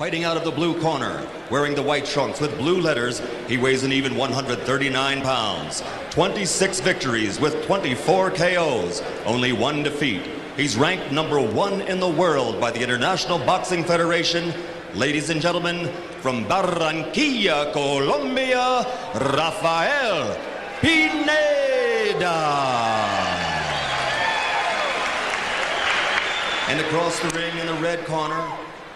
Fighting out of the blue corner, wearing the white trunks with blue letters, he weighs an even 139 pounds. 26 victories with 24 KOs, only 1 defeat. He's ranked #1 in the world by the International Boxing Federation. Ladies and gentlemen, from Barranquilla, Colombia, Rafael Pineda. And across the ring in the red corner,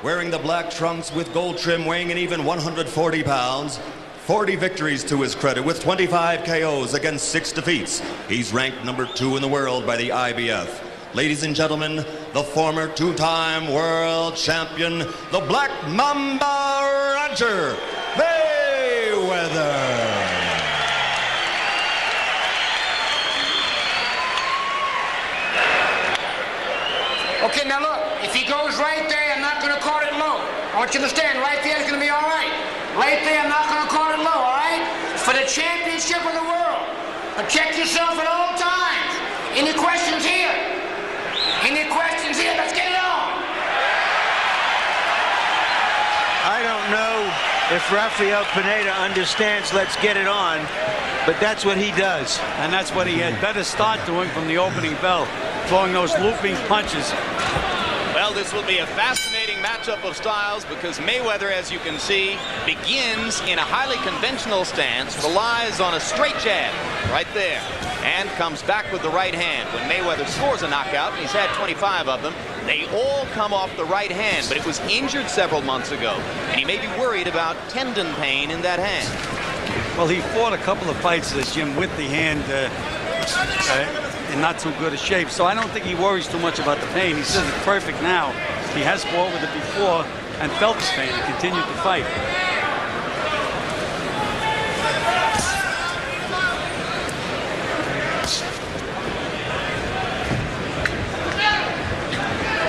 wearing the black trunks with gold trim, weighing an even 140 pounds, 40 victories to his credit with 25 KOs against 6 defeats. He's ranked #2 in the world by the IBF. Ladies and gentlemen, the former 2-time world champion, the Black Mamba Rancher, Mayweather. Okay, now look, if he goes right there, I'm not going to call it low. I want you to understand, right there is going to be all right. Right there, I'm not going to call it low, all right? It's for the championship of the world. But check yourself at all times. Any questions here? Any questions here? Let's get it on. I don't know if Rafael Pineda understands let's get it on, but that's what he does. And that's what he had better start doing from the opening bell, throwing those looping punches. Well, this will be a fascinating matchup of styles because Mayweather, as you can see, begins in a highly conventional stance, relies on a straight jab right there, and comes back with the right hand. When Mayweather scores a knockout, and he's had 25 of them, they all come off the right hand, but it was injured several months ago, and he may be worried about tendon pain in that hand. Well, he fought a couple of fights, Jim, with the hand in not too good a shape, so I don't think he worries too much about the pain. He says it's perfect now. He has fought with it before and felt the pain and continued to fight.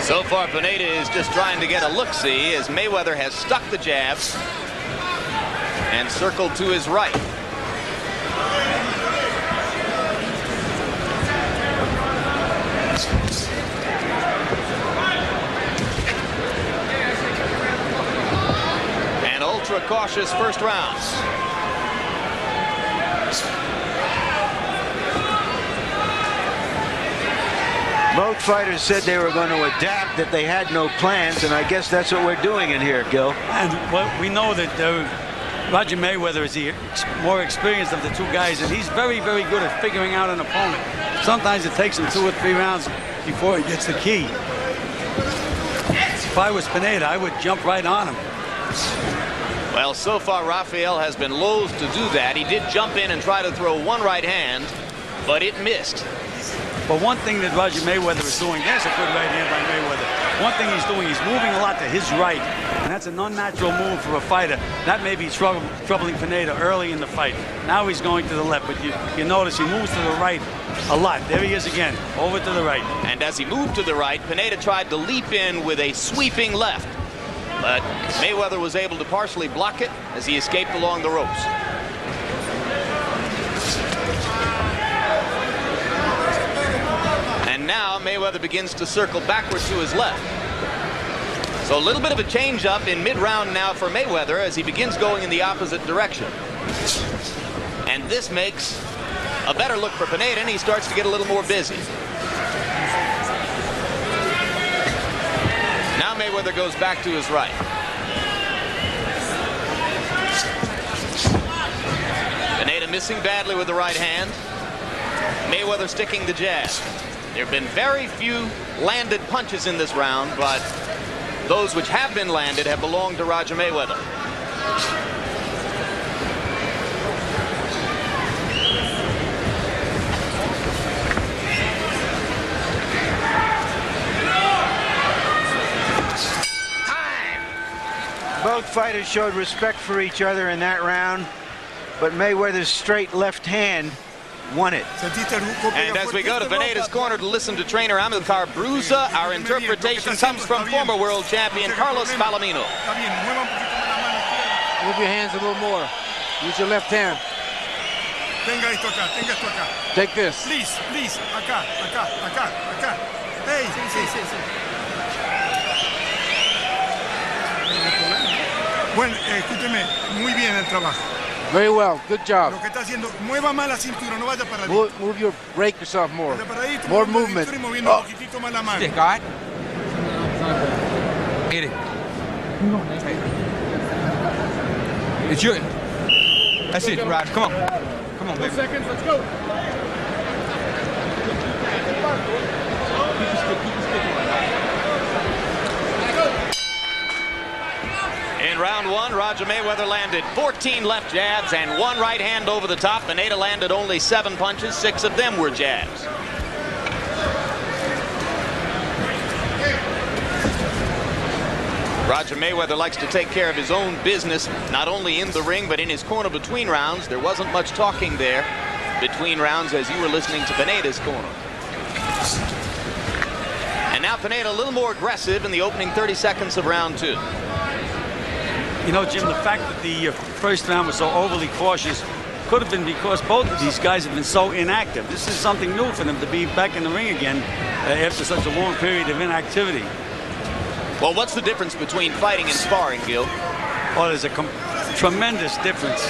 So far, Pineda is just trying to get a look-see as Mayweather has stuck the jabs and circled to his right. An ultra-cautious first round. Both fighters said they were going to adapt, that they had no plans, and I guess that's what we're doing in here, Gil. And well, we know that Roger Mayweather is the more experienced of the two guys, and he's very, very good at figuring out an opponent. Sometimes it takes him 2 or 3 rounds before he gets the key. If I was Pineda, I would jump right on him. Well, so far, Rafael has been loath to do that. He did jump in and try to throw one right hand, but it missed. But one thing that Roger Mayweather is doing, there's a good right hand by Mayweather. One thing he's doing, he's moving a lot to his right, and that's an unnatural move for a fighter. That may be troubling Pineda early in the fight. Now he's going to the left, but you notice he moves to the right a lot. There he is again, over to the right. And as he moved to the right, Pineda tried to leap in with a sweeping left. But Mayweather was able to partially block it as he escaped along the ropes. And now Mayweather begins to circle backward to his left. So a little bit of a change up in mid-round now for Mayweather as he begins going in the opposite direction. And this makes a better look for Pineda, and he starts to get a little more busy. Now Mayweather goes back to his right. Pineda missing badly with the right hand. Mayweather sticking the jab. There have been very few landed punches in this round, but those which have been landed have belonged to Roger Mayweather. Both fighters showed respect for each other in that round, but Mayweather's straight left hand won it. And as we go to Pineda's corner to listen to trainer Amilcar Bruza, our interpretation comes from former world champion Carlos Palomino. Move your hands a little more. Use your left hand. Tenga esto acá, tenga esto acá. Take this. Please, please. Acá, acá, acá, acá. Hey, sí, sí, sí. Bueno, escúcheme, muy bien el trabajo. Very well. Good job. Lo que está haciendo, mueva más la cintura, no vaya para adentro. Move your, break yourself more. Vaya para adentro, More moviendo la movement. cintura y moviendo un poquitito más la mano. Stick, all right? Hit it. It's your... That's it, Raj. Come on. Come on, baby. 2 seconds. Let's go. In round one, Roger Mayweather landed 14 left jabs and 1 right hand over the top. Pineda landed only 7 punches. 6 of them were jabs. Roger Mayweather likes to take care of his own business, not only in the ring, but in his corner between rounds. There wasn't much talking there between rounds as you were listening to Pineda's corner. And now Pineda a little more aggressive in the opening 30 seconds of round 2. You know, Jim, the fact that the first round was so overly cautious could have been because both of these guys have been so inactive. This is something new for them to be back in the ring again after such a long period of inactivity. Well, what's the difference between fighting and sparring, Gil? Oh, there's a tremendous difference.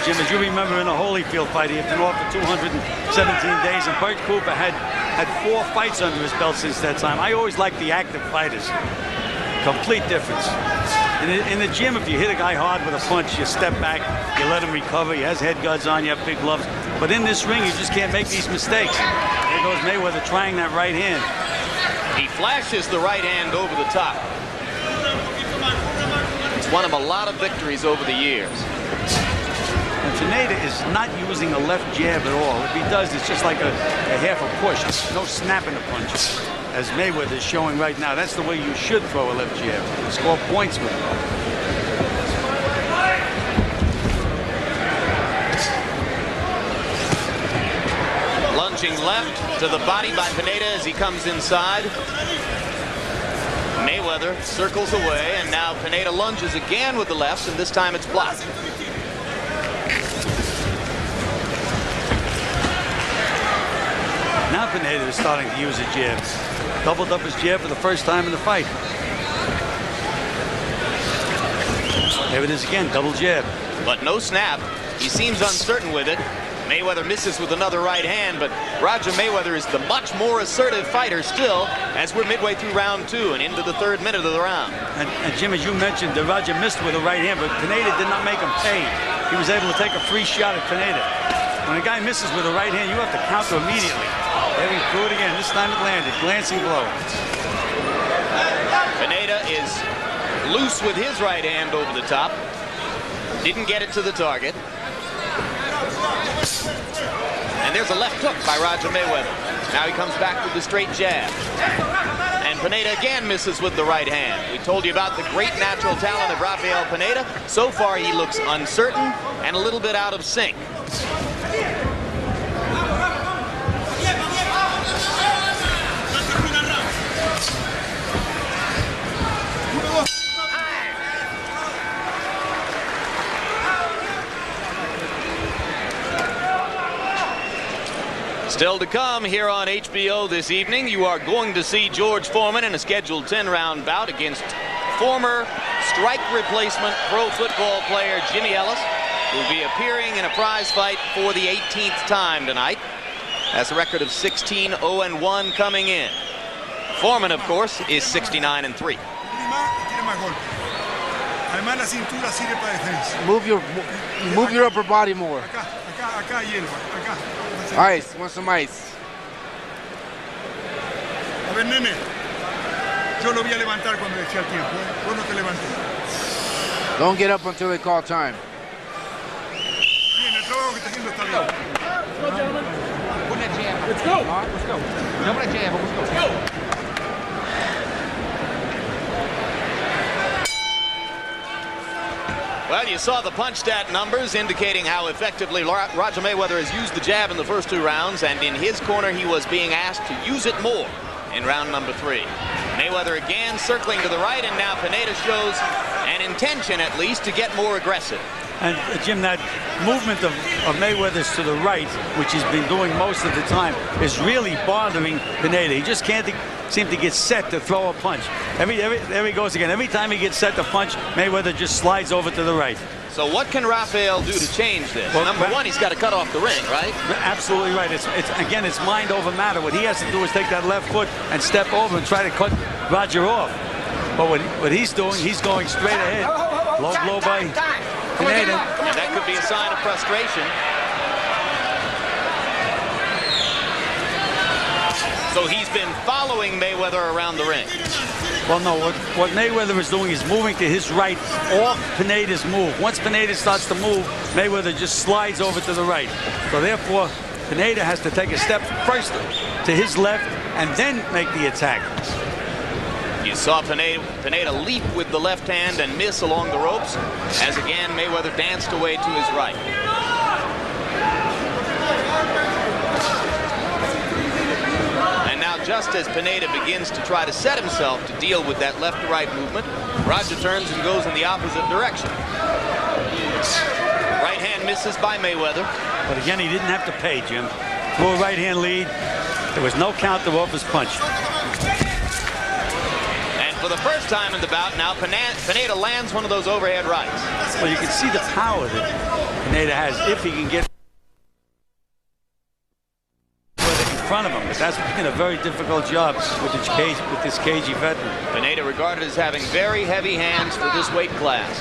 Jim, as you remember in the Holyfield fight, he had been off for 217 days, and Bert Cooper had 4 fights under his belt since that time. I always like the active fighters. Complete difference. In the gym, if you hit a guy hard with a punch, you step back, you let him recover. He has head guards on, you have big gloves. But in this ring, you just can't make these mistakes. There goes Mayweather trying that right hand. He flashes the right hand over the top. It's won him a lot of victories over the years. And Pineda is not using a left jab at all. If he does, it's just like a half a push. No snap in the punch, as Mayweather is showing right now. That's the way you should throw a left jab. Score points with it. Lunging left to the body by Pineda as he comes inside. Mayweather circles away, and now Pineda lunges again with the left, and this time it's blocked. Now Pineda is starting to use his jabs. Doubled up his jab for the first time in the fight. There it is again, double jab. But no snap. He seems uncertain with it. Mayweather misses with another right hand, but Roger Mayweather is the much more assertive fighter still as we're midway through round 2 and into the 3rd minute of the round. And Jim, as you mentioned, Roger missed with a right hand, but Pineda did not make him pay. He was able to take a free shot at Pineda. When a guy misses with a right hand, you have to counter immediately. There he threw it again. This time it landed. Glancing blow. Pineda is loose with his right hand over the top. Didn't get it to the target. And there's a left hook by Roger Mayweather. Now he comes back with the straight jab. And Pineda again misses with the right hand. We told you about the great natural talent of Rafael Pineda. So far he looks uncertain and a little bit out of sync. Still to come here on HBO this evening, you are going to see George Foreman in a scheduled 10-round bout against former strike replacement pro football player Jimmy Ellis, who will be appearing in a prize fight for the 18th time tonight. Has a record of 16-0-1 coming in. Foreman, of course, is 69-3. Move your upper body more. Acá, hielo, acá. Ice, want some ice. A ver, nene, yo lo voy a levantar cuando decía el tiempo, ¿eh? Vos no te levantes. Don't get up until they call time. Bien, el trabajo que está haciendo está bien. Let's go. Let's go. Double jab. Let's go. Well, you saw the punch stat numbers indicating how effectively Roger Mayweather has used the jab in the first 2 rounds, and in his corner he was being asked to use it more in round number 3. Mayweather again circling to the right, and now Pineda shows an intention at least to get more aggressive. And Jim, that movement of Mayweather's to the right, which he's been doing most of the time, is really bothering Pineda. He just can't seem to get set to throw a punch. There he goes again. Every time he gets set to punch, Mayweather just slides over to the right. So what can Rafael do to change this? Well, number one, he's got to cut off the ring, right? Absolutely right. Again, it's mind over matter. What he has to do is take that left foot and step over and try to cut Roger off. But what he's doing, he's going straight ahead. Low blow by Pineda. And that could be a sign of frustration. So he's been following Mayweather around the ring. Well, no, what Mayweather is doing is moving to his right off Pineda's move. Once Pineda starts to move, Mayweather just slides over to the right. So therefore, Pineda has to take a step first to his left and then make the attack. You saw Pineda leap with the left hand and miss along the ropes, as again Mayweather danced away to his right. Just as Pineda begins to try to set himself to deal with that left-to-right movement, Roger turns and goes in the opposite direction. Right hand misses by Mayweather. But again, he didn't have to pay, Jim. Threw a right-hand lead. There was no counter off his punch. And for the first time in the bout, now Pineda lands one of those overhead rights. Well, you can see the power that Pineda has if he can get front of him, but that's been a very difficult job with this cagey veteran. Pineda regarded as having very heavy hands for this weight class.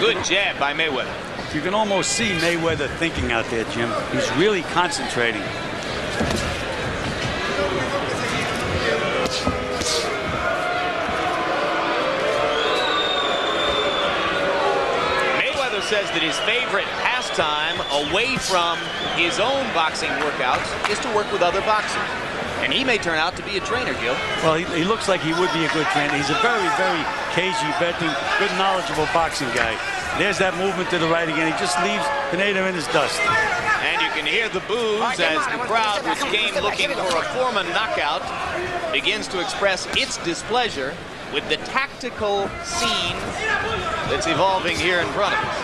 Good jab by Mayweather. You can almost see Mayweather thinking out there, Jim. He's really concentrating. Says that his favorite pastime away from his own boxing workouts is to work with other boxers. And he may turn out to be a trainer, Gil. Well, he looks like he would be a good trainer. He's a very, very cagey veteran, good, knowledgeable boxing guy. There's that movement to the right again. He just leaves Pineda in his dust. And you can hear the boos as the crowd, which came looking for a Foreman knockout, begins to express its displeasure with the tactical scene that's evolving here in front of us.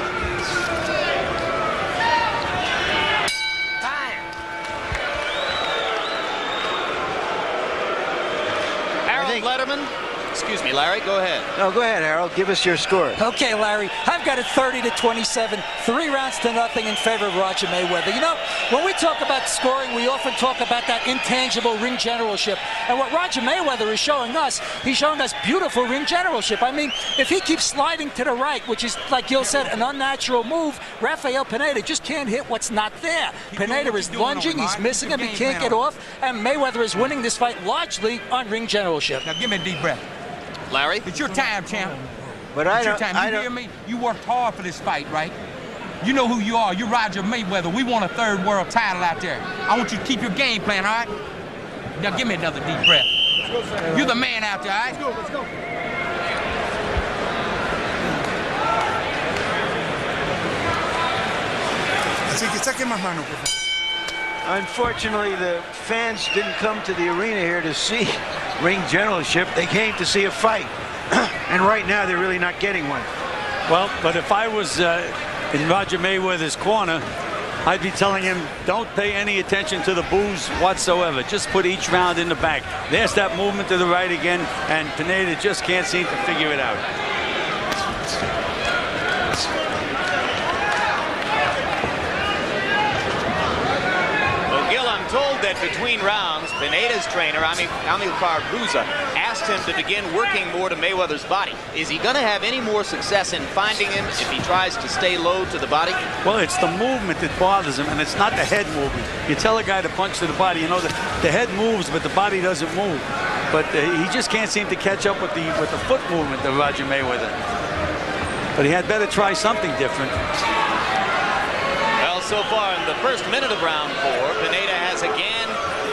Harold Letterman. Excuse me, Larry, go ahead. No, go ahead, Harold. Give us your score. Okay, Larry, I've got it 30-27, 3 rounds to nothing in favor of Roger Mayweather. You know, when we talk about scoring, we often talk about that intangible ring generalship. And what Roger Mayweather is showing us, he's showing us beautiful ring generalship. I mean, if he keeps sliding to the right, which is, like Gil said, an unnatural move, Rafael Pineda just can't hit what's not there. Pineda is lunging, he's missing him, he can't get off, and Mayweather is winning this fight largely on ring generalship. Now give me a deep breath. Larry? It's your time, champ. But it's your time. You hear me? You worked hard for this fight, right? You know who you are. You're Roger Mayweather. We want a third world title out there. I want you to keep your game plan, all right? Now give me another deep breath. You're the man out there, all right? Let's go, let's go. Unfortunately, the fans didn't come to the arena here to see ring generalship. They came to see a fight. And right now, they're really not getting one. Well, but if I was in Roger Mayweather's corner, I'd be telling him, don't pay any attention to the boos whatsoever. Just put each round in the back. There's that movement to the right again, and Pineda just can't seem to figure it out. Told that between rounds, Pineda's trainer, Amilcar Bruza, asked him to begin working more to Mayweather's body. Is he going to have any more success in finding him if he tries to stay low to the body? Well, it's the movement that bothers him, and it's not the head movement. You tell a guy to punch to the body, you know, the head moves, but the body doesn't move. But he just can't seem to catch up with the foot movement of Roger Mayweather. But he had better try something different. Well, so far in the first minute of round 4, Pineda has again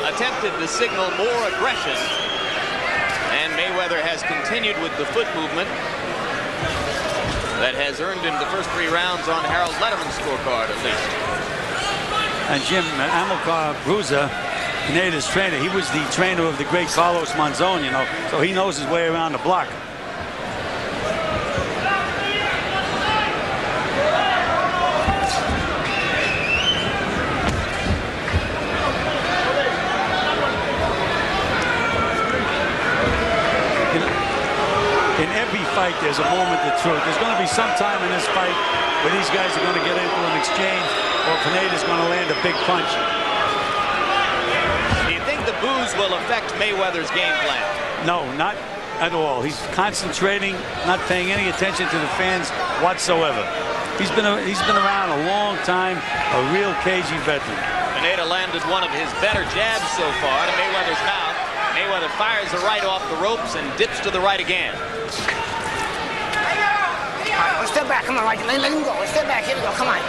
attempted to signal more aggression, and Mayweather has continued with the foot movement that has earned him the first 3 rounds on Harold Letterman's scorecard, at least. And Jim, Amilcar Bruza, Pineda's trainer, he was the trainer of the great Carlos Monzon, you know, so he knows his way around the block. right. There's a moment of truth. There's going to be some time in this fight where these guys are going to get into an exchange, or Pineda's going to land a big punch. Do you think the boos will affect Mayweather's game plan? No, not at all. He's concentrating, not paying any attention to the fans whatsoever. He's been around a long time, a real cagey veteran. Pineda landed one of his better jabs so far to Mayweather's mouth. Mayweather fires the right off the ropes and dips to the right again. Let's step back. Come on, right. Let him go. Let's step back. Here we go. Come on.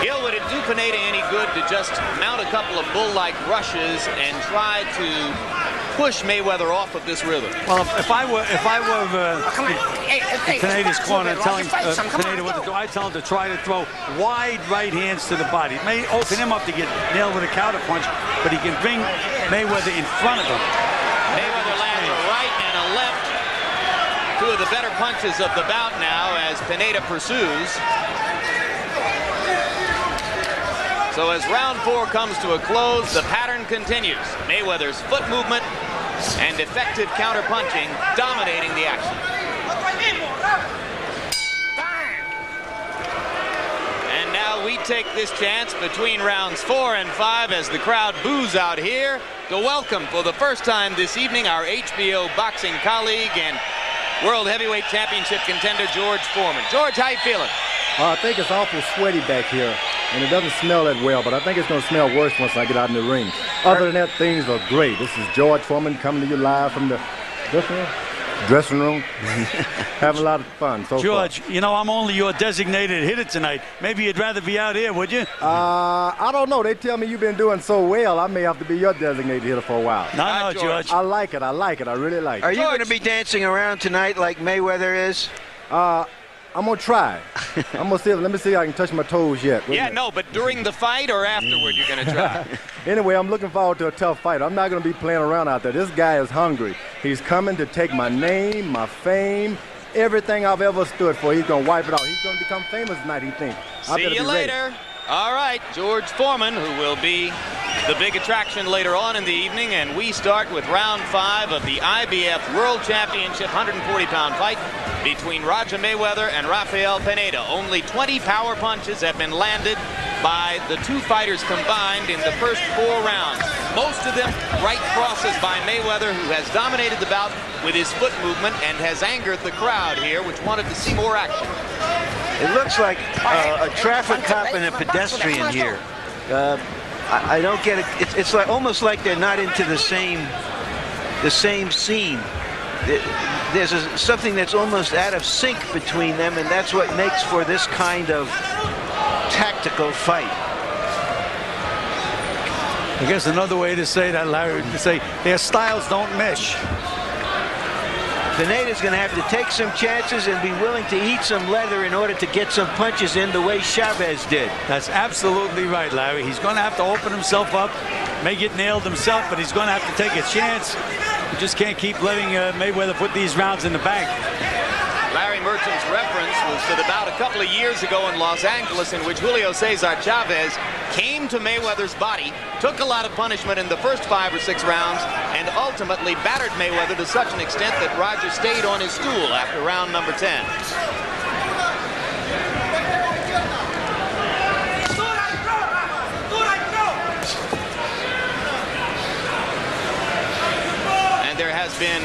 Gil, would it do Pineda any good to just mount a couple of bull-like rushes and try to push Mayweather off of this rhythm? Well, if I were in Pineda's corner telling Pineda what to do, I'd tell him to try to throw wide right hands to the body. It may open him up to get nailed with a counter punch, but he can bring Mayweather in front of him. Mayweather lands a right and a left. Two of the better punches of the bout now as Pineda pursues. So as round 4 comes to a close, the pattern continues. Mayweather's foot movement and effective counter-punching dominating the action. And now we take this chance between rounds 4 and 5 as the crowd boos out here to welcome for the first time this evening our HBO boxing colleague and World Heavyweight Championship contender George Foreman. George, how you feeling? I think it's awful sweaty back here, and it doesn't smell that well, but I think it's going to smell worse once I get out in the ring. Other than that, things are great. This is George Foreman coming to you live from the dressing room. Having a lot of fun so George, far. you know, I'm only your designated hitter tonight. Maybe you'd rather be out here, would you? I don't know. They tell me you've been doing so well, I may have to be your designated hitter for a while. No, George. I like it. I like it. I really like it. Are you going to be dancing around tonight like Mayweather is? I'm going to try. I'm going to see. Let me see if I can touch my toes yet. Yeah, no, but during the fight or afterward you're going to try? Anyway, I'm looking forward to a tough fight. I'm not going to be playing around out there. This guy is hungry. He's coming to take my name, my fame, everything I've ever stood for. He's going to wipe it out. He's going to become famous tonight, he thinks. See you later. All right, George Foreman, who will be the big attraction later on in the evening, and we start with round 5 of the IBF World Championship 140-pound fight between Roger Mayweather and Rafael Pineda. Only 20 power punches have been landed by the two fighters combined in the first 4 rounds. Most of them right crosses by Mayweather, who has dominated the bout with his foot movement and has angered the crowd here, which wanted to see more action. It looks like a traffic cop and a pedestrian here. I don't get it. It's like almost like they're not into the same scene. There's something that's almost out of sync between them, and that's what makes for this kind of tactical fight. I guess another way to say that, Larry, would say their styles don't mesh. Pineda's going to have to take some chances and be willing to eat some leather in order to get some punches in the way Chavez did. That's absolutely right, Larry. He's going to have to open himself up, may get nailed himself, but he's going to have to take a chance. You just can't keep letting Mayweather put these rounds in the bank. Larry Merchant's reference was to the bout a couple of years ago in Los Angeles in which Julio Cesar Chavez came to Mayweather's body, took a lot of punishment in the first 5 or 6 rounds, and ultimately battered Mayweather to such an extent that Roger stayed on his stool after round number 10. And there has been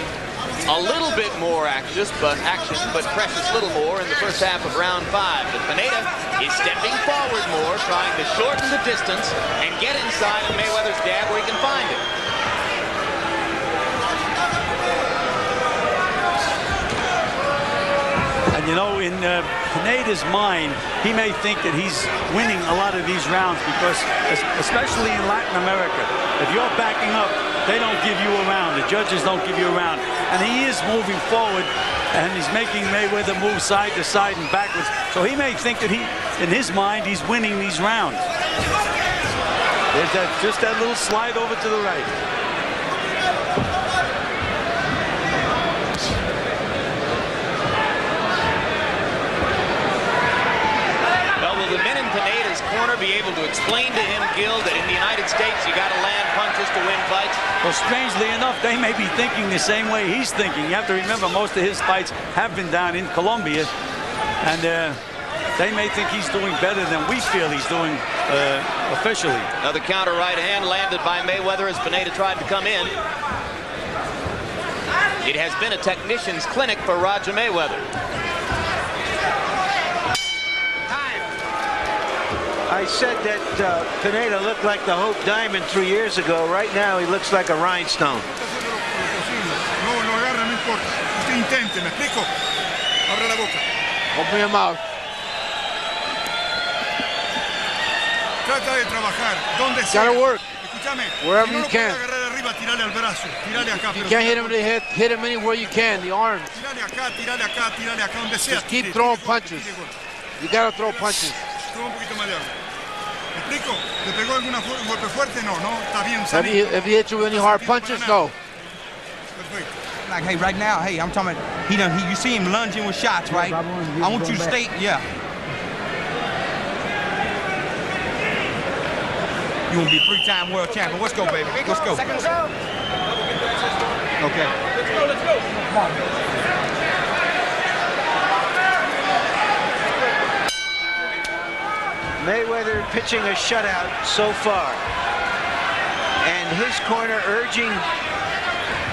a little bit more action, but precious little more in the first half of round 5. But Pineda is stepping forward more, trying to shorten the distance and get inside of Mayweather's jab where he can find it. And you know, in Pineda's mind, he may think that he's winning a lot of these rounds because, especially in Latin America, if you're backing up, they don't give you a round. The judges don't give you a round. And he is moving forward, and he's making Mayweather move side to side and backwards. So he may think that in his mind, he's winning these rounds. There's just that little slide over to the right. Well, will the men in Pineda his corner be able to explain to him, Gil, that in the United States you got to land punches to win fights? Well, strangely enough, they may be thinking the same way he's thinking. You have to remember, most of his fights have been down in Colombia, and they may think he's doing better than we feel he's doing officially. Another counter right hand landed by Mayweather as Pineda tried to come in. It has been a technician's clinic for Roger Mayweather. I said that Pineda looked like the Hope Diamond 3 years ago. Right now, he looks like a rhinestone. Open your mouth. Gotta work. Wherever you can. If you can't hit him in the head, hit him anywhere you can, the arms. Just keep throwing punches. You gotta throw punches. Have he hit you with any hard punches? No. Like, hey, right now, hey, I'm talking about, you see him lunging with shots, right? I want you to stay, yeah. You want to be a three-time world champion. Let's go, baby. Let's go. Seconds out. Okay. Let's go. Mayweather pitching a shutout so far. And his corner urging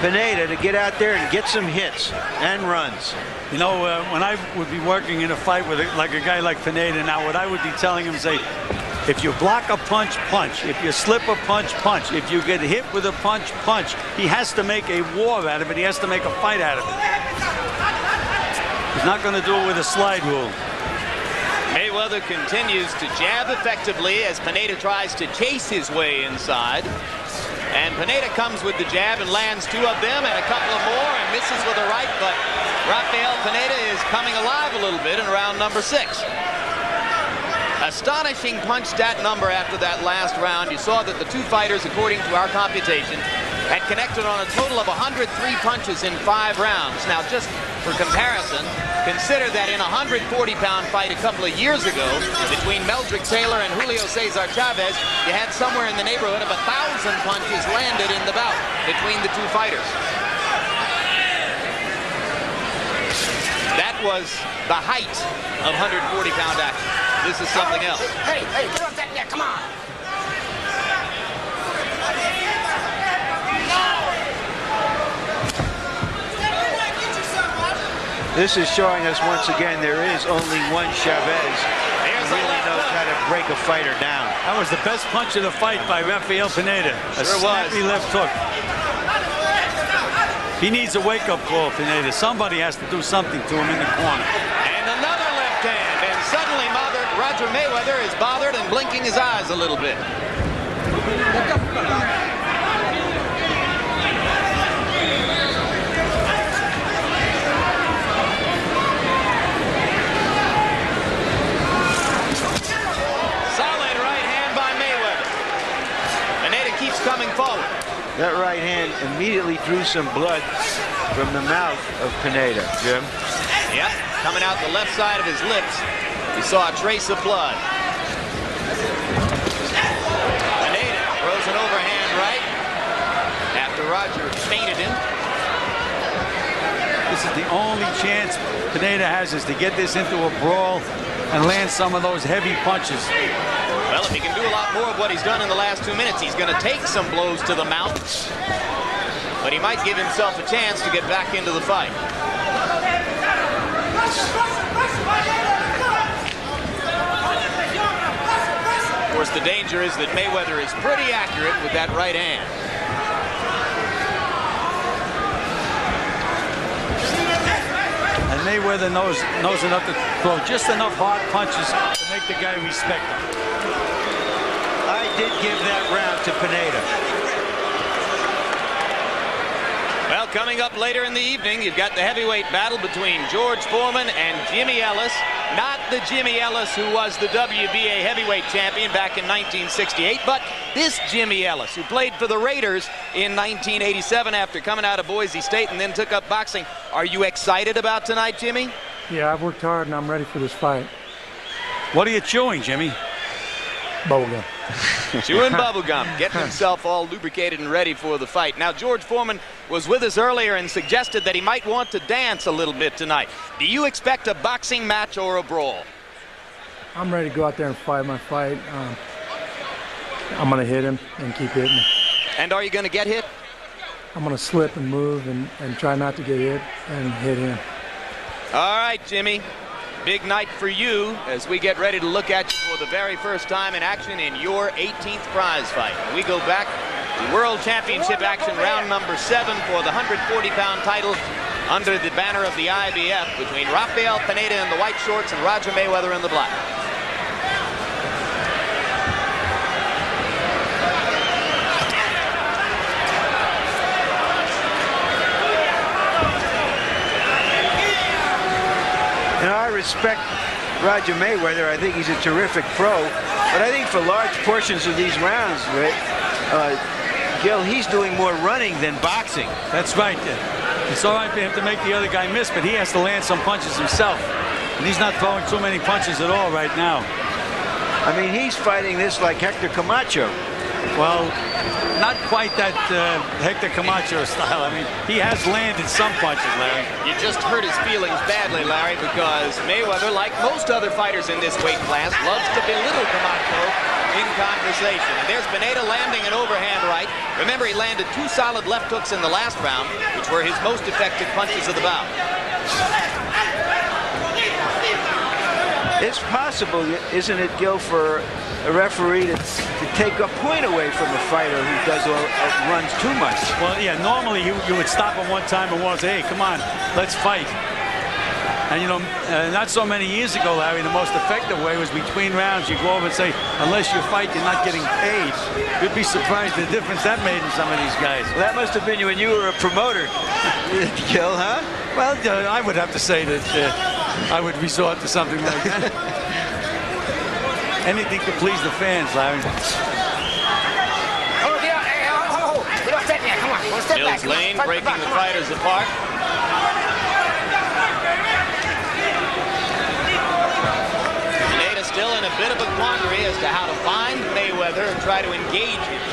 Pineda to get out there and get some hits and runs. You know, when I would be working in a fight with like a guy like Pineda now, what I would be telling him, say, if you block a punch, punch. If you slip a punch, punch. If you get hit with a punch, punch. He has to make a war out of it. He has to make a fight out of it. He's not going to do it with a slide rule. Mayweather continues to jab effectively as Pineda tries to chase his way inside. And Pineda comes with the jab and lands 2 of them and a couple of more and misses with a right, but Rafael Pineda is coming alive a little bit in round number 6. Astonishing punch stat number after that last round. You saw that the 2 fighters, according to our computation, had connected on a total of 103 punches in 5 rounds. Now, just for comparison, consider that in a 140-pound fight a couple of years ago between Meldrick Taylor and Julio Cesar Chavez, you had somewhere in the neighborhood of 1,000 punches landed in the bout between the 2 fighters. That was the height of 140-pound action. This is something else. Hey, get off that there, come on. This is showing us once again there is only one Chavez who really knows how to break a fighter down. That was the best punch of the fight by Rafael Pineda. A snappy left hook. He needs a wake-up call, Pineda. Somebody has to do something to him in the corner. And another left hand, and suddenly Roger Mayweather is bothered and blinking his eyes a little bit. Solid right hand by Mayweather. Pineda keeps coming forward. That right hand immediately drew some blood from the mouth of Pineda, Jim. Yep, coming out the left side of his lips. We saw a trace of blood. Pineda throws an overhand right after Roger feinted him. This is the only chance Pineda has, is to get this into a brawl and land some of those heavy punches. Well, if he can do a lot more of what he's done in the last 2 minutes, he's going to take some blows to the mouth. But he might give himself a chance to get back into the fight. Of course, the danger is that Mayweather is pretty accurate with that right hand. And Mayweather knows enough to throw just enough hard punches to make the guy respect him. I did give that round to Pineda. Well, coming up later in the evening, you've got the heavyweight battle between George Foreman and Jimmy Ellis. Not the Jimmy Ellis who was the WBA heavyweight champion back in 1968, but this Jimmy Ellis who played for the Raiders in 1987 after coming out of Boise State and then took up boxing. Are you excited about tonight, Jimmy? Yeah, I've worked hard and I'm ready for this fight. What are you chewing, Jimmy? Bubblegum. Chewing bubblegum, getting himself all lubricated and ready for the fight. Now, George Foreman was with us earlier and suggested that he might want to dance a little bit tonight. Do you expect a boxing match or a brawl? I'm ready to go out there and fight my fight. I'm going to hit him and keep hitting him. And are you going to get hit? I'm going to slip and move and try not to get hit and hit him. All right, Jimmy. Big night for you as we get ready to look at you for the very first time in action in your 18th prize fight. We go back to World Championship action, round number 7 for the 140-pound title under the banner of the IBF between Rafael Pineda in the white shorts and Roger Mayweather in the black. You know, I respect Roger Mayweather. I think he's a terrific pro. But I think for large portions of these rounds, Gil, he's doing more running than boxing. That's right. It's all right for him to make the other guy miss, but he has to land some punches himself. And he's not throwing too many punches at all right now. I mean, he's fighting this like Hector Camacho. Well, not quite that Hector Camacho style. I mean, he has landed some punches, Larry. You just hurt his feelings badly, Larry, because Mayweather, like most other fighters in this weight class, loves to belittle Camacho in conversation. And there's Pineda landing an overhand right. Remember, he landed 2 solid left hooks in the last round, which were his most effective punches of the bout. It's possible, isn't it, Gil, for a referee to take a point away from a fighter who does runs too much? Well, yeah, normally you would stop him one time and say, hey, come on, let's fight. And, you know, not so many years ago, Larry, the most effective way was between rounds. You go over and say, unless you fight, you're not getting paid. You'd be surprised the difference that made in some of these guys. Well, that must have been when you were a promoter, Gil, huh? Well, I would have to say that I would resort to something like that. Anything to please the fans, Larry. Mills Lane breaking the fighters apart. Pineda still in a bit of a quandary as to how to find Mayweather and try to engage him.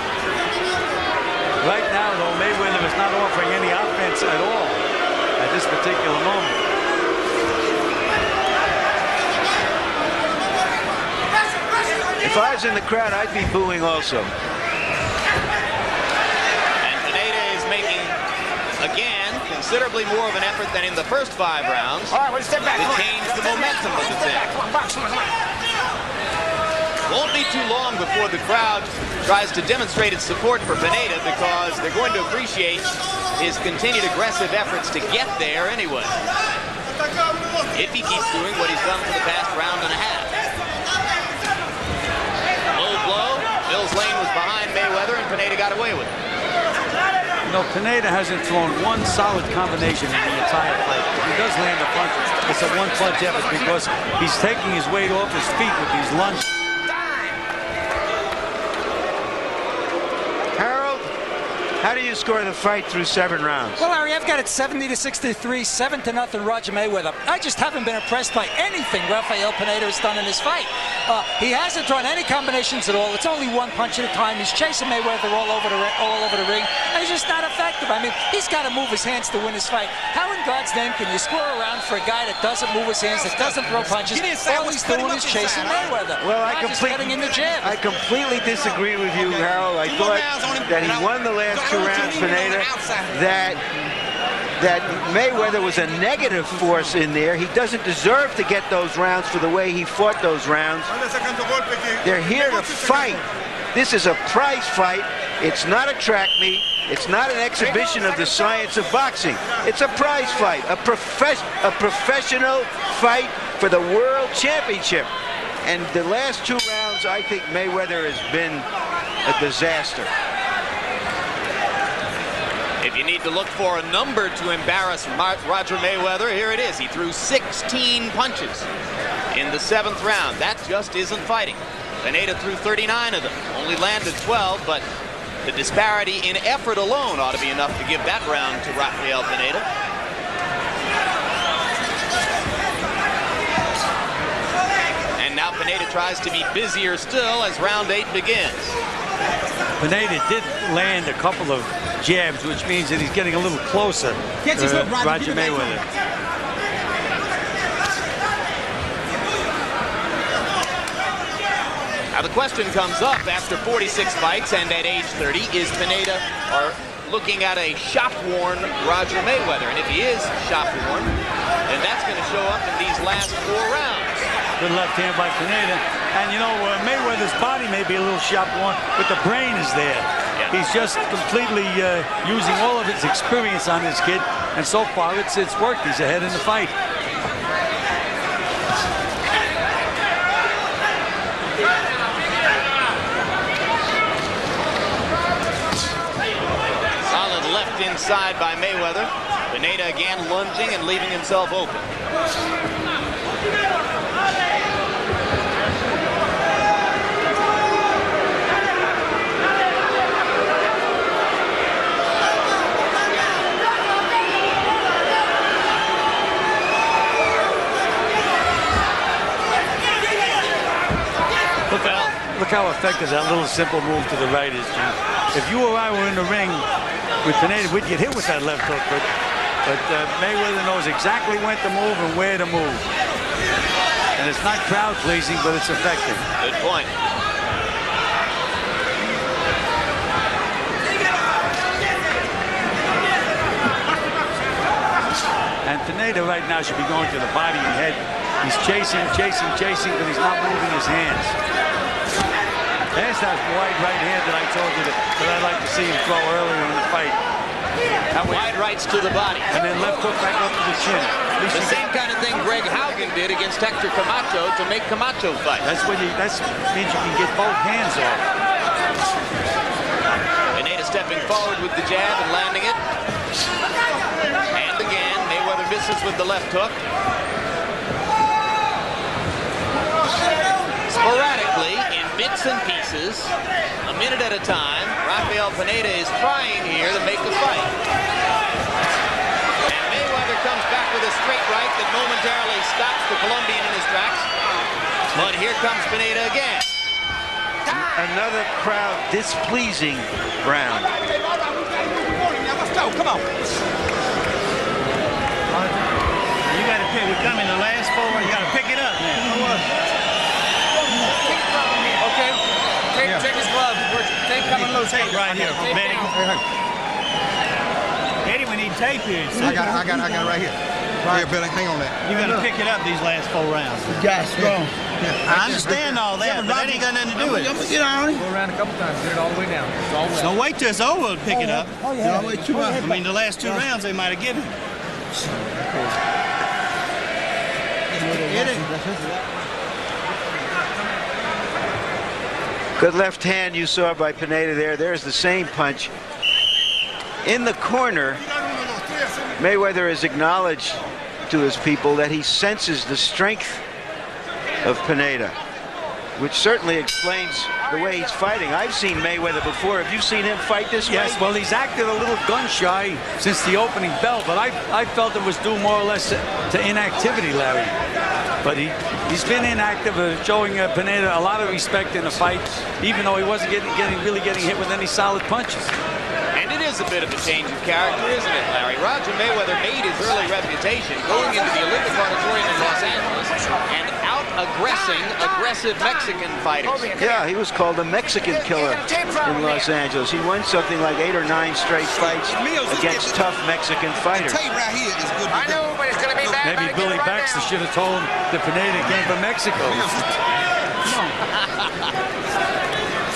Right now, though, Mayweather is not offering any offense at all at this particular moment. If I was in the crowd, I'd be booing also. And Pineda is making, again, considerably more of an effort than in the first 5 rounds to change the momentum of the thing. Won't be too long before the crowd tries to demonstrate its support for Pineda because they're going to appreciate his continued aggressive efforts to get there anyway. If he keeps doing what he's done for the past round and a half. Mills Lane was behind Mayweather, and Pineda got away with it. You know, Pineda hasn't thrown one solid combination in the entire fight. If he does land a punch, it's a one-punch effort because he's taking his weight off his feet with these lunges. Harold, how do you score the fight through 7 rounds? Well, Larry, I've got it 70-63, 7-0 Roger Mayweather. I just haven't been impressed by anything Rafael Pineda has done in this fight. He hasn't thrown any combinations at all. It's only one punch at a time. He's chasing Mayweather all over the ring, and he's just not effective. I mean, he's got to move his hands to win this fight. How in God's name can you score a round for a guy that doesn't move his hands, that doesn't throw punches? All he's doing is chasing Mayweather. Well, I completely disagree with you, Harold. I thought that he won the last 2 rounds, Pineda, that Mayweather was a negative force in there. He doesn't deserve to get those rounds for the way he fought those rounds. They're here to fight. This is a prize fight. It's not a track meet. It's not an exhibition of the science of boxing. It's a prize fight, a professional fight for the World Championship. And the last 2 rounds, I think Mayweather has been a disaster. If you need to look for a number to embarrass Roger Mayweather, here it is. He threw 16 punches in the 7th round. That just isn't fighting. Pineda threw 39 of them, only landed 12, but the disparity in effort alone ought to be enough to give that round to Rafael Pineda. And now Pineda Pineda tries to be busier still as round 8 begins. Pineda did land a couple of jabs, which means that he's getting a little closer to Roger Mayweather. Now the question comes up after 46 fights and at age 30, is Pineda looking at a shop-worn Roger Mayweather? And if he is shop-worn, then that's going to show up in these last 4 rounds. Good left hand by Pineda. And you know, Mayweather's body may be a little shop-worn, but the brain is there. Yeah. He's just completely using all of his experience on this kid. And so far, it's worked. He's ahead in the fight. Inside by Mayweather. Pineda again lunging and leaving himself open. Look how effective that little simple move to the right is, Jim. If you or I were in the ring with Pineda, we'd get hit with that left hook, but Mayweather knows exactly when to move and where to move. And it's not crowd pleasing, but it's effective. Good point. And Pineda right now should be going to the body and head. He's chasing, but he's not moving his hands. There's that wide right hand that I told you that I'd like to see him throw earlier in the fight. That wide rights to the body. And then left hook back up to the chin. The same kind of thing Greg Haugen did against Hector Camacho to make Camacho fight. That means you can get both hands off. Pineda stepping forward with the jab and landing it. And again, Mayweather misses with the left hook. Sporadically, in bits and pieces, a minute at a time, Rafael Pineda is trying here to make the fight. And Mayweather comes back with a straight right that momentarily stops the Colombian in his tracks. But here comes Pineda again. Another crowd displeasing round. Let's go, come on. You got to pick. We're coming the last 4. You got to pick it up. Okay. Take his glove. Tape coming loose. Tape right here. Eddie, we need tape here. I got it right here. Right here, Billy. Hang on that. You got to pick it up these last 4 rounds. Yes, go. I understand all that, but that ain't got nothing to do with it. Get on. Go around a couple times. Get it all the way down. Don't wait till it's over to pick it up. Oh, yeah. Don't wait too much. I mean, the last 2 rounds they might have given. Good left hand you saw by Pineda there. There's the same punch. In the corner, Mayweather has acknowledged to his people that he senses the strength of Pineda, which certainly explains the way he's fighting. I've seen Mayweather before. Have you seen him fight this way? Yes, well, he's acted a little gun-shy since the opening bell, but I felt it was due more or less to inactivity, Larry. But he's been inactive, showing Pineda a lot of respect in the fight, even though he wasn't really getting hit with any solid punches. And it is a bit of a change of character, isn't it, Larry? Roger Mayweather made his early reputation going into the Olympic Auditorium in Los Angeles and aggressive Mexican fighters. Yeah, he was called a Mexican killer in Los Angeles. He won something like 8 or 9 straight fights against tough Mexican fighters. I know, but it's going to be bad. Maybe Billy Baxter should have told him that Pineda came from Mexico.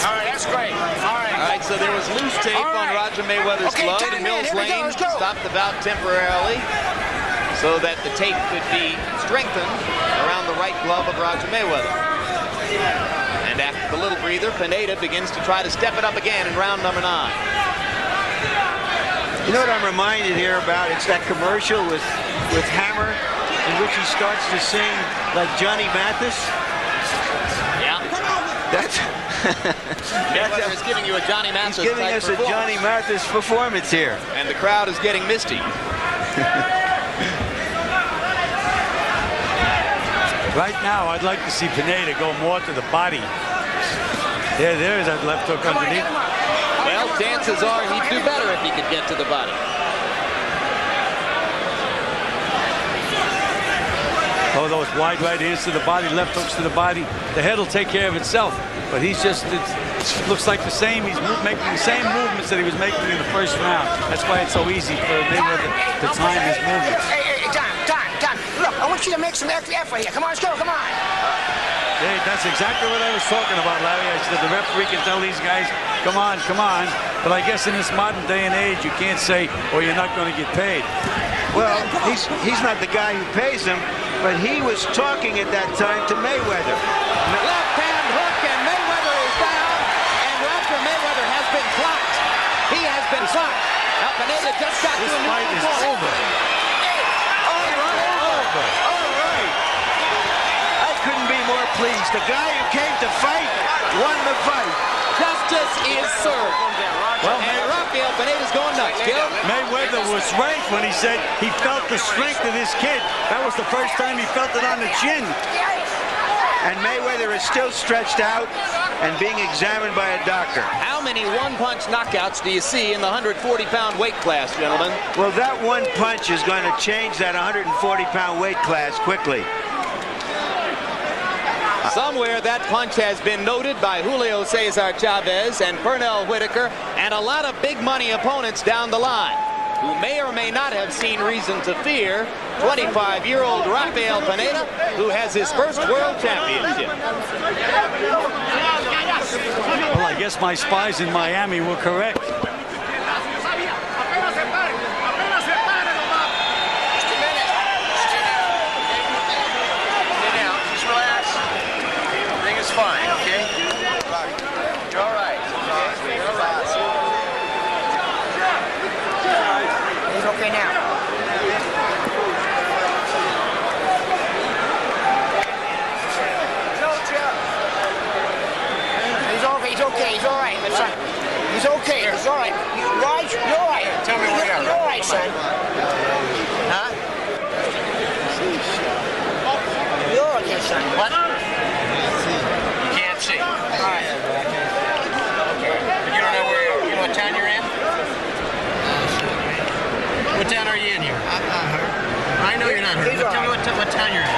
All right, that's great. All right, so there was loose tape on Roger Mayweather's glove in Mills Lane. Stopped the bout temporarily so that the tape could be strengthened around the right glove of Roger Mayweather. And after the little breather, Pineda begins to try to step it up again in round number 9. You know what I'm reminded here about? It's that commercial with Hammer in which he starts to sing like Johnny Mathis. Yeah. That's Mayweather is giving you a Johnny Mathis. He's giving us a Johnny Mathis performance here. And the crowd is getting misty. Right now, I'd like to see Pineda go more to the body. There's that left hook underneath. Well, chances are he'd do better if he could get to the body. Oh, those wide right hands to the body, left hooks to the body. The head will take care of itself. But he's just, it looks like the same. He's making the same movements that he was making in the first round. That's why it's so easy for Mayweather to time his movements. Hey, Tom. Look, I want you to make some extra effort here. Come on, let's go, come on. Hey, that's exactly what I was talking about, Larry. I said the referee can tell these guys, come on. But I guess in this modern day and age, you can't say, oh, you're not going to get paid. Well, he's not the guy who pays him, but he was talking at that time to Mayweather. Left-hand hook, and Mayweather is down, and Roger Mayweather has been clocked. He has been clocked. Now, Pineda just got to a new fight is over. All right. I couldn't be more pleased. The guy who came to fight won the fight. Justice is served. Well, and Rafael Pineda's going nuts. Gil? Mayweather was right when he said he felt the strength of this kid. That was the first time he felt it on the chin. And Mayweather is still stretched out and being examined by a doctor. How many one-punch knockouts do you see in the 140-pound weight class, gentlemen? Well, that one punch is going to change that 140-pound weight class quickly. Somewhere that punch has been noted by Julio Cesar Chavez and Pernell Whitaker and a lot of big money opponents down the line who may or may not have seen reason to fear 25-year-old Rafael Pineda, who has his first world championship. Well, I guess my spies in Miami were correct. Fine, okay? You're all right. He's okay now. He's okay. He's all right, my son. He's okay. He's all right. Raj, you're all right. Tell me what happened. You're all right, son. Huh? You're okay, son. What? See. All right. Okay. But you don't know where you are. You know what town you're in? What town are you in here? I'm not hurt. I know you're not hurt. But tell me what town you're in.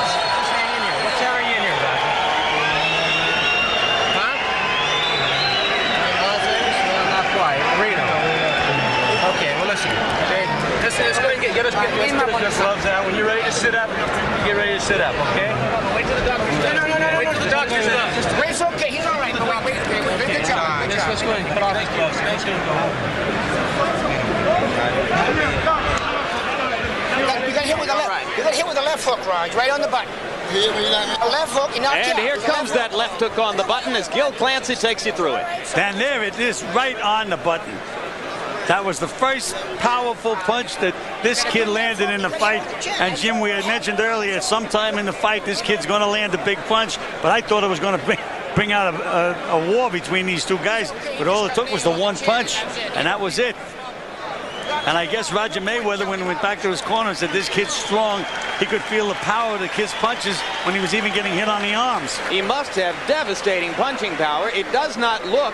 Just hang in here. What town are you in here, Roger? Huh? Los Angeles? No, not quite. Reno. Okay, well listen. Okay. Let's go and get us your gloves out. When you're ready to sit up, you get ready to sit up, okay? Wait till the doctor's done. No. Wait till the doctor's done. It's okay. He's all right. Wait. Good job. Let's go ahead and put off his gloves. Let's go home. You got hit with the left. You got hit with the left hook, Raj, right on the button. A left hook. And here comes that left hook on the button as Gil Clancy takes you through it. And there it is, right on the button. That was the first powerful punch that this kid landed in the fight. And Jim, we had mentioned earlier, sometime in the fight, this kid's going to land a big punch. But I thought it was going to bring out a war between these two guys. But all it took was the one punch, and that was it. And I guess Roger Mayweather, when he went back to his corner, said this kid's strong. He could feel the power of the kid's punches when he was even getting hit on the arms. He must have devastating punching power. It does not look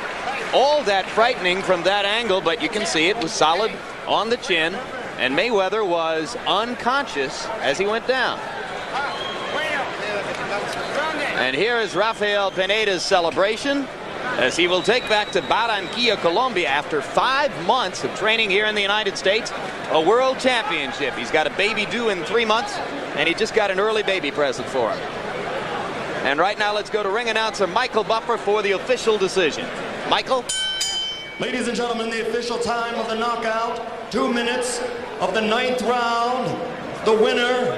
all that frightening from that angle, but you can see it was solid on the chin, and Mayweather was unconscious as he went down. And here is Rafael Pineda's celebration as he will take back to Barranquilla, Colombia, after 5 months of training here in the United States, a world championship. He's got a baby due in 3 months, and he just got an early baby present for him. And right now, let's go to ring announcer Michael Buffer for the official decision. Michael? Ladies and gentlemen, the official time of the knockout, 2 minutes of the 9th round. The winner,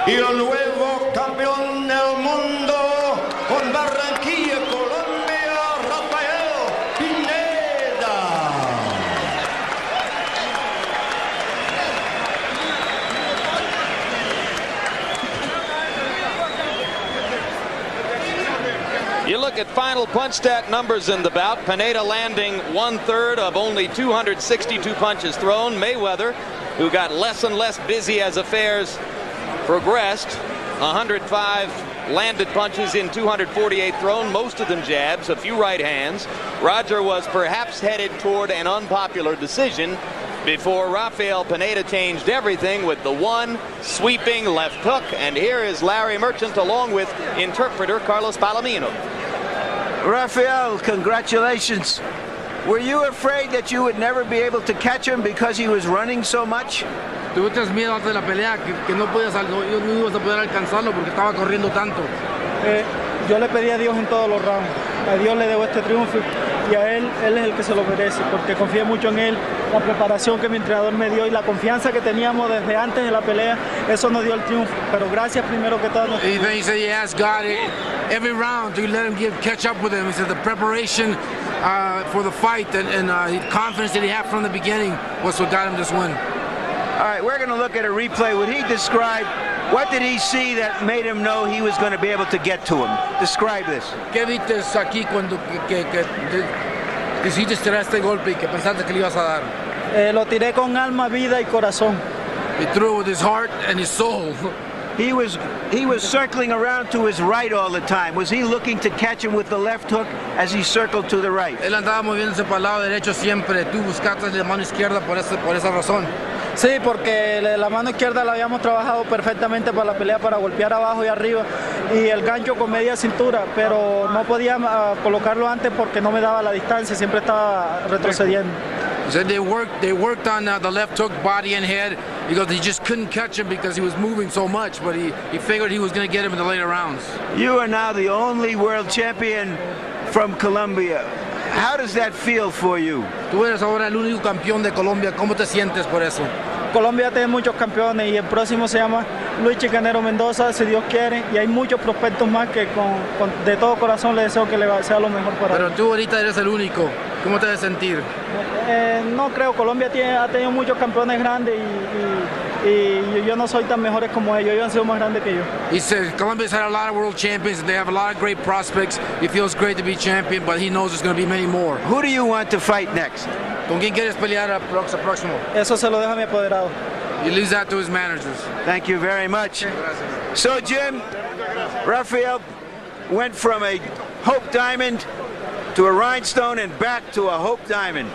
el nuevo campeón del mundo, con Barranquilla, Colombia, Rafael Pineda. You look at final punch stat numbers in the bout. Pineda landing 1/3 of only 262 punches thrown. Mayweather, who got less and less busy as affairs progressed. 105 landed punches in 248 thrown, most of them jabs, a few right hands. Roger was perhaps headed toward an unpopular decision before Rafael Pineda changed everything with the one sweeping left hook. And here is Larry Merchant along with interpreter Carlos Palomino. Rafael, congratulations. Were you afraid that you would never be able to catch him because he was running so much? Tuviste miedo antes de la pelea que no podías, no ibas a poder alcanzarlo porque estaba corriendo tanto. Yo le pedí a Dios en todos los rounds. A Dios le debo este triunfo y a él es el que se lo merece porque confié mucho en él, la preparación que mi entrenador me dio y la confianza que teníamos desde antes de la pelea, eso nos dio el triunfo. Pero gracias primero que todo. He said he asked God every round to let him catch up with him. He said the preparation for the fight and the confidence that he had from the beginning was what got him this win. All right, we're going to look at a replay. Would he describe, what did he see that made him know he was going to be able to get to him? Describe this. ¿Qué viste aquí cuando que hiciste tirar este golpe y que pensaste que le ibas a dar? Lo tiré con alma, vida y corazón. He threw it with his heart and his soul. He was circling around to his right all the time. Was he looking to catch him with the left hook as he circled to the right? Él andaba moviéndose para el lado derecho siempre. Tú buscaste la mano izquierda por esa razón. Sí, porque la mano izquierda la habíamos trabajado perfectamente para la pelea, para golpear abajo y arriba, y el gancho con media cintura, pero no podía colocarlo antes porque no me daba la distancia, siempre estaba retrocediendo. So they worked on the left hook, body and head, because he just couldn't catch him because he was moving so much, but he figured he was going to get him in the later rounds. You are now the only world champion from Colombia. How does that feel for you? Tú eres ahora el único campeón de Colombia. ¿Cómo te sientes por eso? Colombia tiene muchos campeones y el próximo se llama Luis Chicanero Mendoza, si Dios quiere, y hay muchos prospectos más que de todo corazón le deseo que le sea lo mejor para él. Pero tú ahorita eres el único. ¿Cómo te debes sentir? No creo, Colombia ha tenido muchos campeones grandes y yo no soy tan mejores como ellos han sido más grandes que yo. He said Colombia's had a lot of world champions and they have a lot of great prospects. He feels great to be champion, but he knows there's going to be many more. Who do you want to fight next? ¿Con quién quieres pelear al próximo? Eso se lo deja a mi apoderado. He leaves that to his managers. Thank you very much. So, Jim, Rafael went from a Hope Diamond to a rhinestone and back to a Hope Diamond.